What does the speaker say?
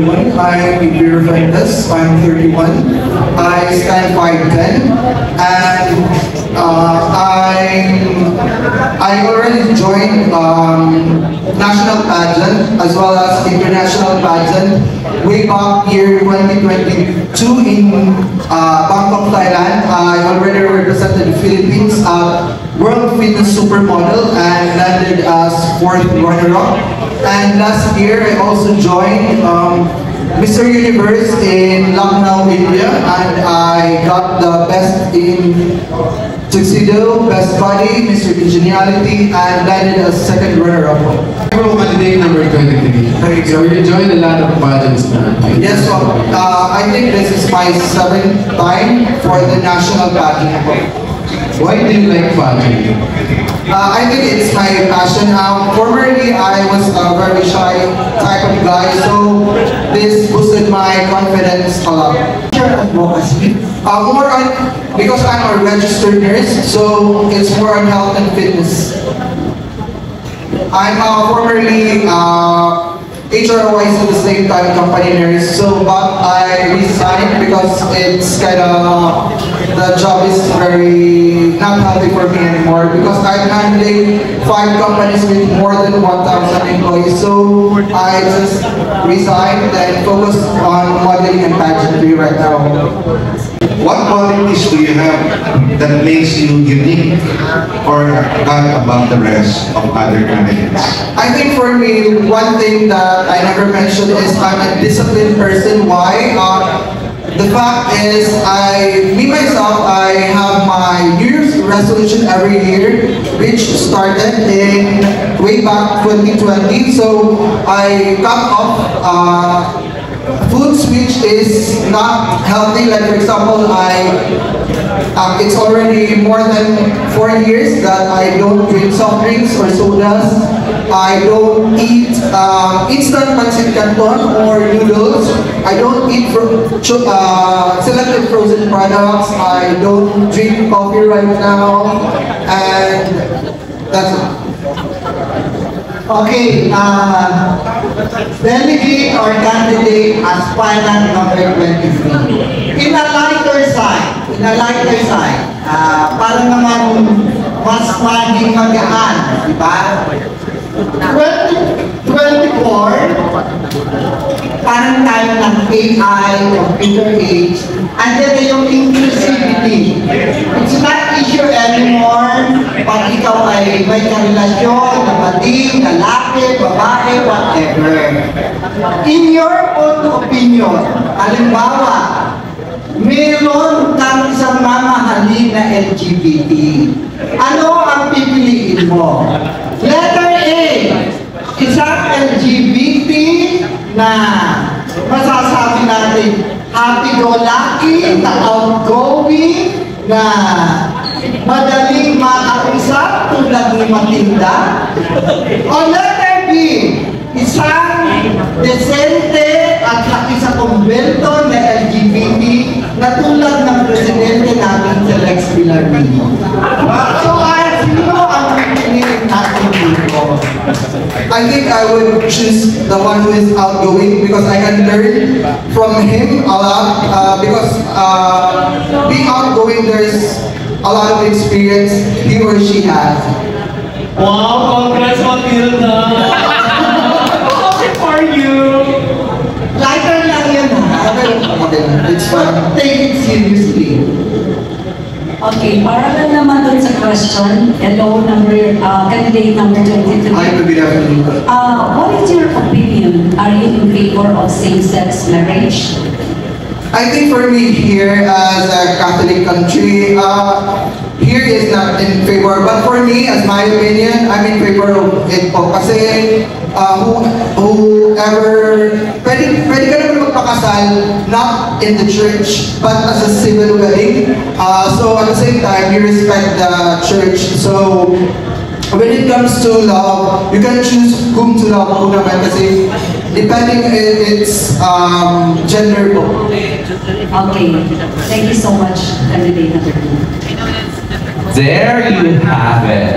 everyone. I'm Ibiro Fuentes. I'm 31. I stand 5'10", and I already joined national pageant as well as international pageant way back year 2022 in Bangkok, Thailand. I already represented the Philippines at World Fitness Supermodel and landed as 4th runner-up. And last year I also joined Mr. Universe in Lucknow, India, and I got the best in tuxedo, best body, Mr. Congeniality, and landed as 2nd runner-up. Pro candidate number 23. So you joined a lot of pageants now. Yes, so I think this is my 7th time for the national pageant. Why do you like pageant? I think it's my passion. Formerly, I was a very shy type of guy, so this boosted my confidence a lot. Advocacy? More on, because I'm a registered nurse, so it's more on health and fitness. I'm formerly HROIs at the same time company nurse, so but I resigned because it's kind of, the job is very not healthy for me anymore because I'm handling 5 companies with more than 1,000 employees, so I just resigned and focus on modeling and pageantry right now. What qualities do you have that makes you unique or stand above the rest of other candidates? I think for me, one thing that I never mentioned is I'm a disciplined person. Why? The fact is, I have my New Year's resolution every year, which started in way back 2020. So I cut off foods which is not healthy. Like for example, it's already more than 4 years that I don't drink soft drinks or sodas. I don't eat instant pancit canton or noodles. I don't eat selected frozen products. I don't drink coffee right now, and that's it. Okay, delegate or candidate aspirant number 23. In a lighter side, para naman mas maging magaan, di ba? 2024, parang tayo ng AI, computer age, and then yung inclusivity. It's not issue anymore pag ikaw ay may karelasyon, kapatid, lalaki, babae, whatever. In your own opinion, halimbawa, meron kang isang mamahalin na LGBT. Ano ang pipiliin mo? Letter A, isang LGBT na masasabi natin happy-go-lucky, na outgoing, na madaling makausap tulad ni Matilda. O letter B, isang desente at laki sa kumbento na LGBT na tulad ng presidente natin si Lex Villarmino. So, sino ang pipiliin natin dito? I think I would choose the one who is outgoing because I can learn from him a lot because being outgoing, there's a lot of experience he or she has. Wow, congrats Matilda! Okay for you! Lighter lang yun ha. Okay, it's fine. Take it seriously. Okay, para lang naman dun sa question, hello, candidate number 23. I will be definitely. What is your opinion? Are you in favor of same-sex marriage? I think for me here as a Catholic country, here is not in favor. But for me, as my opinion, I'm in favor of it po. Kasi whoever, pwede ka naman magpakasal, not in the church, but as a civil wedding. So at the same time, you respect the church. So when it comes to love, you can choose whom to love po naman kasi depending its gender po. Okay, thank you so much, candidate number 2. There you have it.